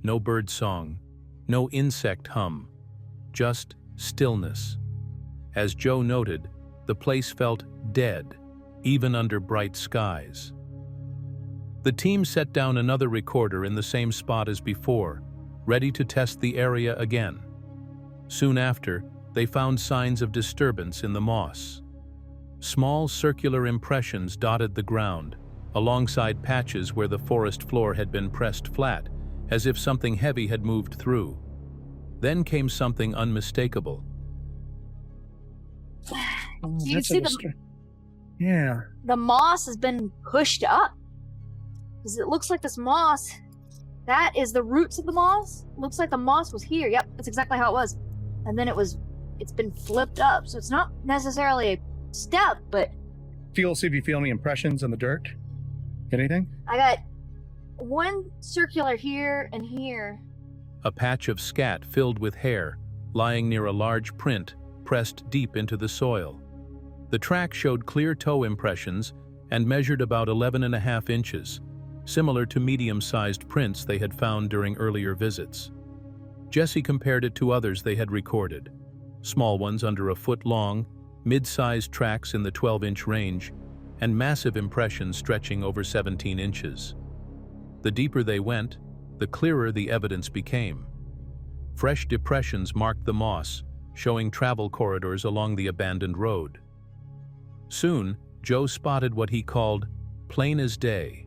No bird song, no insect hum, just stillness. As Joe noted, the place felt dead, even under bright skies. The team set down another recorder in the same spot as before, ready to test the area again. Soon after, they found signs of disturbance in the moss. Small circular impressions dotted the ground, alongside patches where the forest floor had been pressed flat, as if something heavy had moved through. Then came something unmistakable. You see Yeah. the moss has been pushed up. Because it looks like this moss, that is the roots of the moss. Looks like the moss was here. Yep, that's exactly how it was. And then it's been flipped up. So it's not necessarily a step, but See if you feel any impressions in the dirt. Anything? I got one circular here and here. A patch of scat filled with hair, lying near a large print pressed deep into the soil. The track showed clear toe impressions and measured about 11.5 inches, similar to medium-sized prints they had found during earlier visits. Jesse compared it to others they had recorded, small ones under a foot long, mid-sized tracks in the 12-inch range, and massive impressions stretching over 17 inches. The deeper they went, the clearer the evidence became. Fresh depressions marked the moss, showing travel corridors along the abandoned road. Soon, Joe spotted what he called plain as day,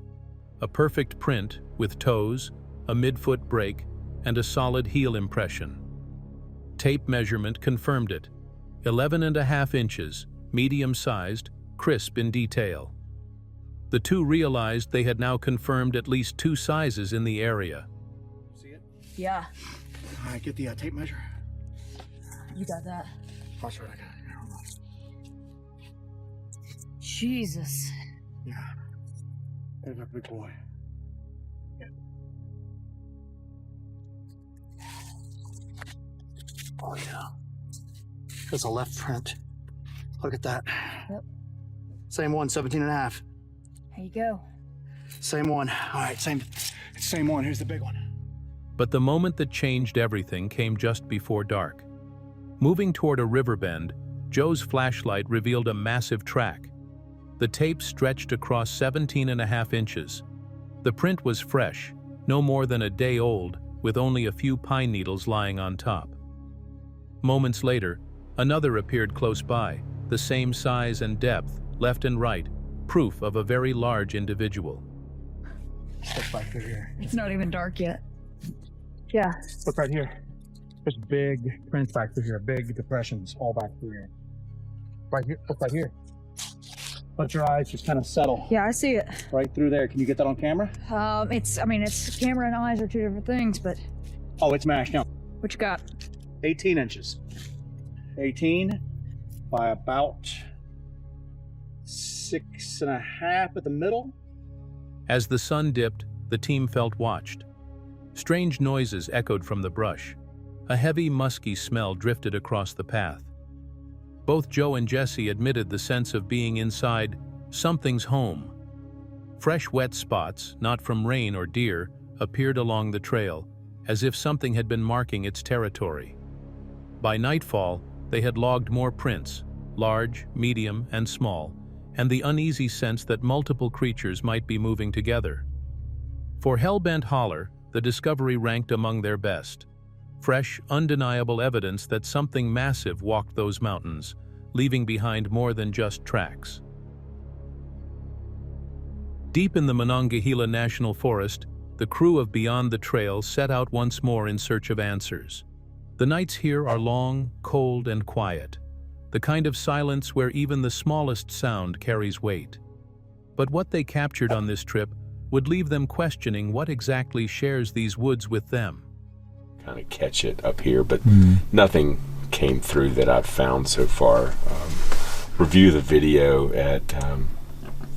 a perfect print with toes, a mid-foot break, and a solid heel impression. Tape measurement confirmed it, 11.5 inches, medium-sized, crisp in detail. The two realized they had now confirmed at least 2 sizes in the area. Yeah, All right, get the tape measure. you got that. That's right, I got it. Hold on. Jesus. Yeah. There's a big boy. Oh, yeah. There's a left print. Look at that. Yep. Same one, 17.5. There you go. Same one. All right, same one. Here's the big one. But the moment that changed everything came just before dark. Moving toward a river bend, Joe's flashlight revealed a massive track. The tape stretched across 17.5 inches. The print was fresh, no more than a day old, with only a few pine needles lying on top. Moments later, another appeared close by, the same size and depth, left and right, proof of a very large individual. Look back through here. It's not even dark yet. Yeah. Look right here. There's big prints back through here, big depressions all back through here. Right here, look right here. Let your eyes just kind of settle. Yeah, I see it. Right through there. Can you get that on camera? It's camera and eyes are 2 different things, but Oh, it's mashed down. what you got? 18 inches. 18 by about 6.5 at the middle. As the sun dipped, the team felt watched. Strange noises echoed from the brush. A heavy, musky smell drifted across the path. Both Joe and Jesse admitted the sense of being inside something's home. Fresh, wet spots, not from rain or deer, appeared along the trail, as if something had been marking its territory. By nightfall, they had logged more prints, large, medium, and small, and the uneasy sense that multiple creatures might be moving together. For Hellbent Holler, the discovery ranked among their best. Fresh, undeniable evidence that something massive walked those mountains, leaving behind more than just tracks. Deep in the Monongahela National Forest, the crew of Beyond the Trail set out once more in search of answers. The nights here are long, cold, and quiet, the kind of silence where even the smallest sound carries weight. But what they captured on this trip would leave them questioning what exactly shares these woods with them. Kind of catch it up here, but nothing came through that I've found so far. Review the video at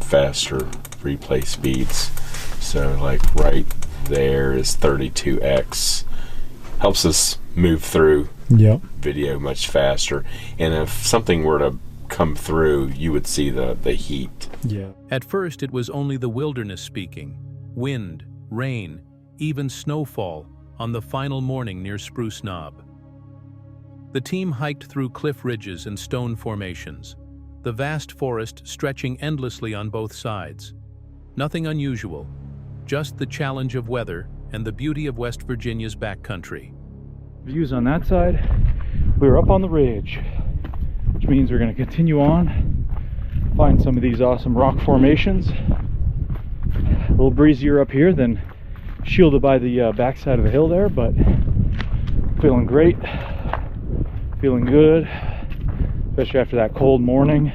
faster replay speeds. So like right there is 32x. Helps us move through video much faster. And if something were to come through, you would see the heat. At first, it was only the wilderness speaking. Wind, rain, even snowfall on the final morning near Spruce Knob. The team hiked through cliff ridges and stone formations, the vast forest stretching endlessly on both sides. Nothing unusual, just the challenge of weather and the beauty of West Virginia's backcountry. Views on that side. We were up on the ridge, which means we're going to continue on, find some of these awesome rock formations. A little breezier up here than shielded by the backside of the hill there, but feeling great, feeling good, especially after that cold morning,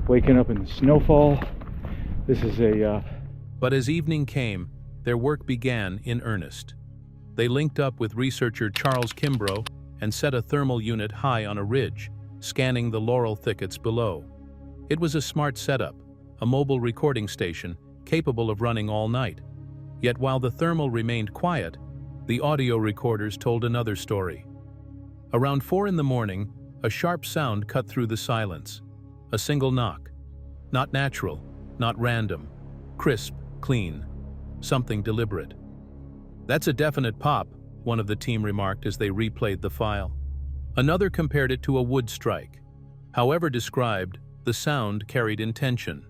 waking up in the snowfall. This is But as evening came, their work began in earnest. They linked up with researcher Charles Kimbrough and set a thermal unit high on a ridge, scanning the laurel thickets below. It was a smart setup, a mobile recording station capable of running all night. Yet while the thermal remained quiet, the audio recorders told another story. Around 4 in the morning, a sharp sound cut through the silence. A single knock. Not natural, not random. Crisp, clean. Something deliberate. "That's a definite pop," one of the team remarked as they replayed the file. Another compared it to a wood strike. However described, the sound carried intention.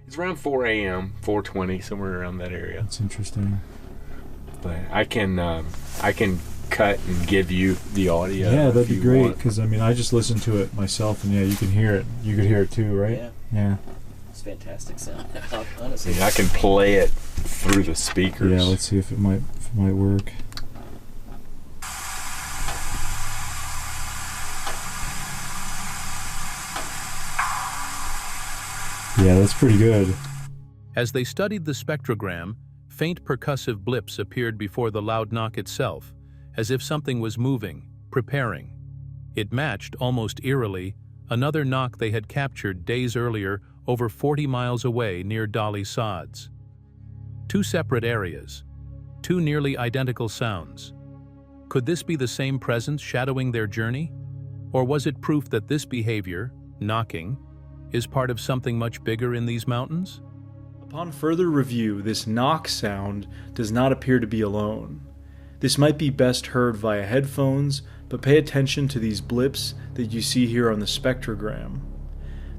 It's around 4 a.m., 4:20, somewhere around that area. That's interesting. But I can cut and give you the audio. Yeah, that'd be great, because I mean, I just listened to it myself, and yeah, you can hear it. You could hear it too, right? Yeah. It's fantastic sound, honestly. Yeah, I can play it through the speakers. Yeah, let's see if it might work. Yeah, that's pretty good. As they studied the spectrogram, faint percussive blips appeared before the loud knock itself, as if something was moving, preparing. It matched, almost eerily, another knock they had captured days earlier over 40 miles away near Dolly Sods. Two separate areas, two nearly identical sounds. Could this be the same presence shadowing their journey? Or was it proof that this behavior, knocking, is part of something much bigger in these mountains? Upon further review, this knock sound does not appear to be alone. This might be best heard via headphones, but pay attention to these blips that you see here on the spectrogram.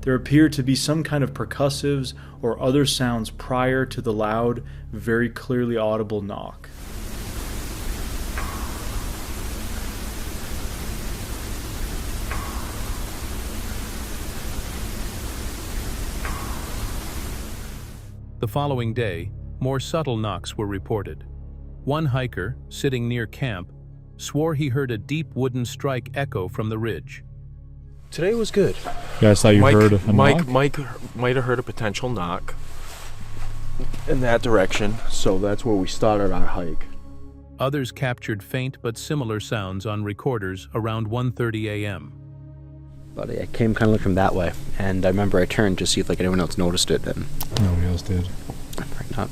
There appear to be some kind of percussives or other sounds prior to the loud, very clearly audible knock. The following day, more subtle knocks were reported. One hiker, sitting near camp, swore he heard a deep wooden strike echo from the ridge. Today was good. You guys thought you heard a knock? Mike might have heard a potential knock in that direction, so that's where we started our hike. Others captured faint but similar sounds on recorders around 1:30 a.m. but I came kind of looking that way, and I remember I turned to see if like anyone else noticed it, and nobody else did. Probably not.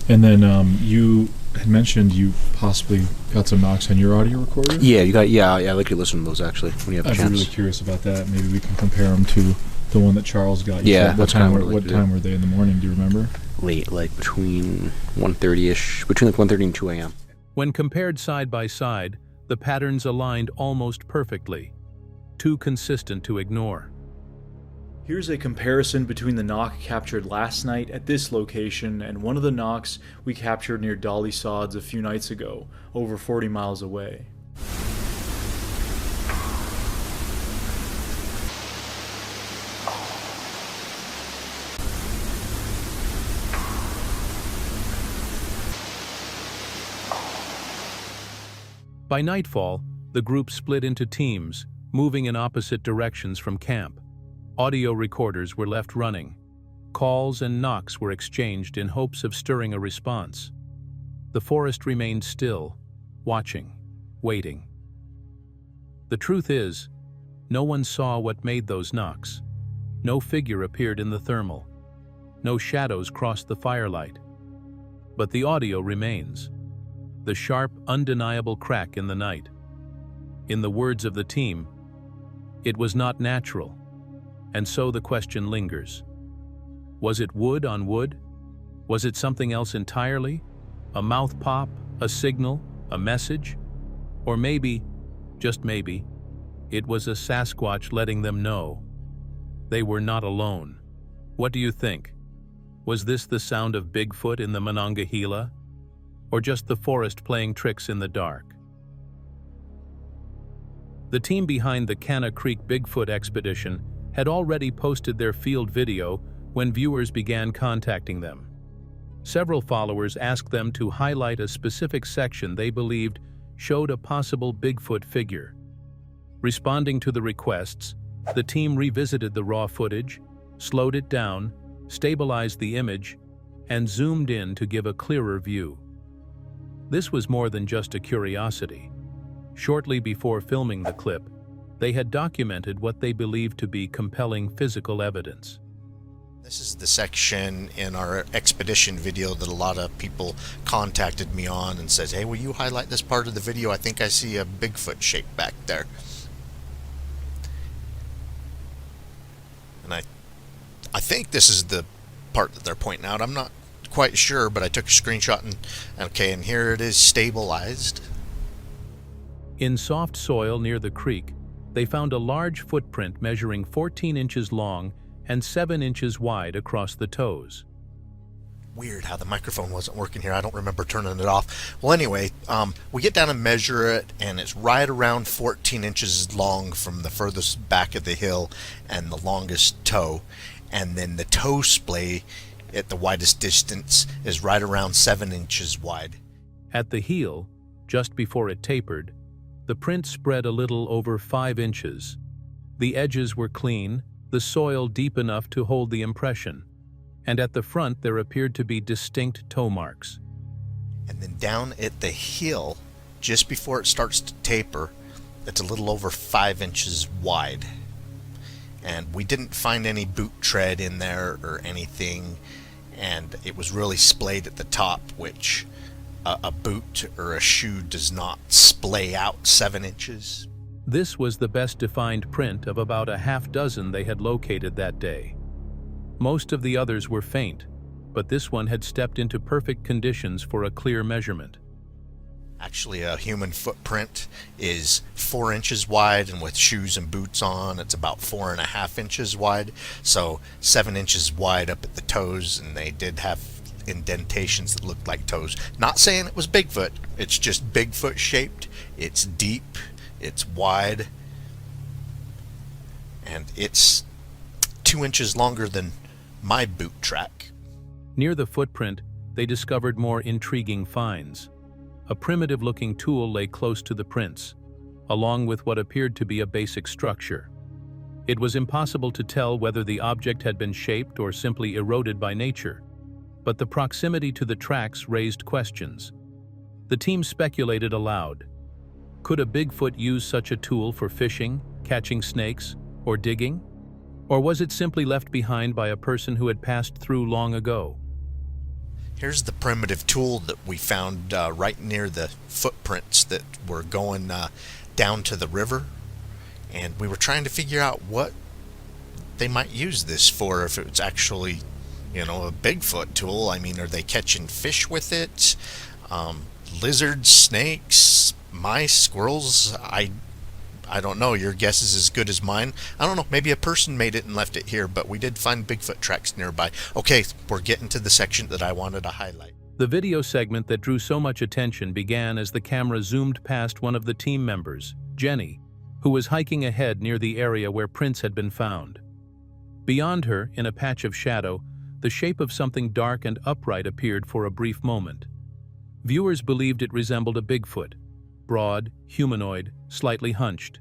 And then you had mentioned you possibly got some knocks on your audio recorder. Yeah, I like to listen to those actually when you have a chance. I'm really curious about that. Maybe we can compare them to the one that Charles got. Yeah, what time were they in the morning? Do you remember? Late, like between 1:30ish, between like 1:30 and 2 a.m. When compared side by side, the patterns aligned almost perfectly, too consistent to ignore. Here's a comparison between the knock captured last night at this location and one of the knocks we captured near Dolly Sods a few nights ago, over 40 miles away. By nightfall, the group split into teams, moving in opposite directions from camp. Audio recorders were left running. Calls and knocks were exchanged in hopes of stirring a response. The forest remained still, watching, waiting. The truth is, no one saw what made those knocks. No figure appeared in the thermal. No shadows crossed the firelight. But the audio remains. The sharp, undeniable crack in the night. In the words of the team, it was not natural, and so the question lingers. Was it wood on wood? Was it something else entirely? A mouth pop, a signal, a message? Or maybe, just maybe, it was a Sasquatch letting them know they were not alone. What do you think? Was this the sound of Bigfoot in the Monongahela? Or just the forest playing tricks in the dark? The team behind the Canna Creek Bigfoot expedition had already posted their field video when viewers began contacting them. Several followers asked them to highlight a specific section they believed showed a possible Bigfoot figure. Responding to the requests, the team revisited the raw footage, slowed it down, stabilized the image, and zoomed in to give a clearer view. This was more than just a curiosity. Shortly before filming the clip, they had documented what they believed to be compelling physical evidence. This is the section in our expedition video that a lot of people contacted me on and says, hey, will you highlight this part of the video? I think I see a Bigfoot shape back there. And I think this is the part that they're pointing out. I'm not quite sure, but I took a screenshot and here it is stabilized. In soft soil near the creek, they found a large footprint measuring 14 inches long and 7 inches wide across the toes. Weird how the microphone wasn't working here. I don't remember turning it off. Well, anyway, we get down and measure it, and it's right around 14 inches long from the furthest back of the hill and the longest toe. And then the toe splay at the widest distance is right around 7 inches wide. At the heel, just before it tapered, the print spread a little over 5 inches. The edges were clean, the soil deep enough to hold the impression, and at the front there appeared to be distinct toe marks. And then down at the heel, just before it starts to taper, it's a little over 5 inches wide. And we didn't find any boot tread in there or anything, and it was really splayed at the top, which a boot or a shoe does not splay out 7 inches. This was the best defined print of about a half dozen they had located that day. Most of the others were faint, but this one had stepped into perfect conditions for a clear measurement. Actually, a human footprint is 4 inches wide, and with shoes and boots on, it's about 4.5 inches wide. So 7 inches wide up at the toes, and they did have indentations that looked like toes. Not saying it was Bigfoot. It's just Bigfoot shaped. It's deep. It's wide. And it's 2 inches longer than my boot track. Near the footprint, they discovered more intriguing finds. A primitive-looking tool lay close to the prints, along with what appeared to be a basic structure. It was impossible to tell whether the object had been shaped or simply eroded by nature, but the proximity to the tracks raised questions. The team speculated aloud. Could a Bigfoot use such a tool for fishing, catching snakes, Or digging? Or was it simply left behind by a person who had passed through long ago? Here's the primitive tool that we found right near the footprints that were going down to the river. And we were trying to figure out what they might use this for, if it's actually, you know, a Bigfoot tool. I mean, are they catching fish with it? Lizards, snakes, mice, squirrels? I don't know. Your guess is as good as mine. I don't know. Maybe a person made it and left it here, but we did find Bigfoot tracks nearby. Okay, we're getting to the section that I wanted to highlight. The video segment that drew so much attention began as the camera zoomed past one of the team members, Jenny, who was hiking ahead near the area where prints had been found. Beyond her, in a patch of shadow, the shape of something dark and upright appeared for a brief moment. Viewers believed it resembled a Bigfoot, broad, humanoid, slightly hunched.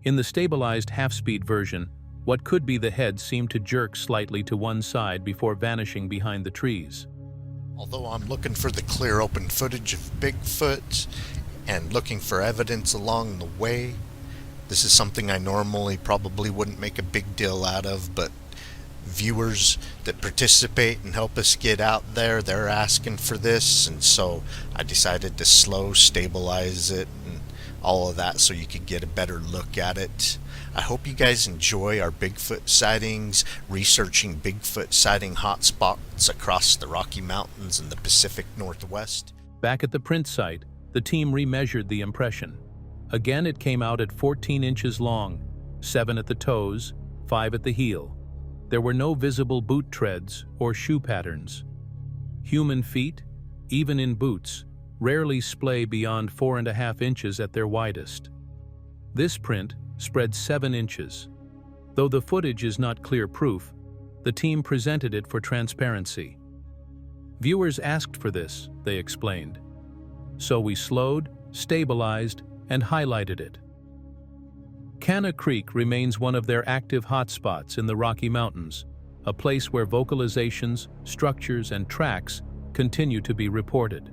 In the stabilized half-speed version, what could be the head seemed to jerk slightly to one side before vanishing behind the trees. Although I'm looking for the clear open footage of Bigfoot and looking for evidence along the way, this is something I normally probably wouldn't make a big deal out of, but viewers that participate and help us get out there, they're asking for this, and so I decided to stabilize it and all of that so you could get a better look at it. I hope you guys enjoy our Bigfoot sightings, researching Bigfoot sighting hotspots across the Rocky Mountains and the Pacific Northwest. Back at the print site, the team remeasured the impression. Again, it came out at 14 inches long, 7 at the toes, 5 at the heel. There were no visible boot treads or shoe patterns. Human feet, even in boots, rarely splay beyond 4.5 inches at their widest. This print spread 7 inches. Though the footage is not clear proof, the team presented it for transparency. Viewers asked for this, they explained. So we slowed, stabilized, and highlighted it. Canna Creek remains one of their active hotspots in the Rocky Mountains, a place where vocalizations, structures, and tracks continue to be reported.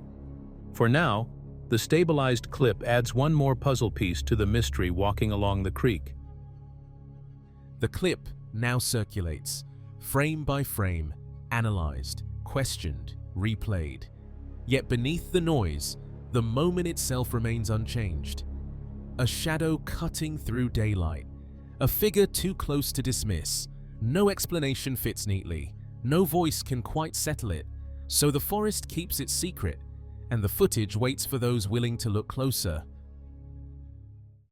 For now, the stabilized clip adds one more puzzle piece to the mystery walking along the creek. The clip now circulates, frame by frame, analyzed, questioned, replayed. Yet beneath the noise, the moment itself remains unchanged. A shadow cutting through daylight, a figure too close to dismiss. No explanation fits neatly, no voice can quite settle it, so the forest keeps its secret, and the footage waits for those willing to look closer.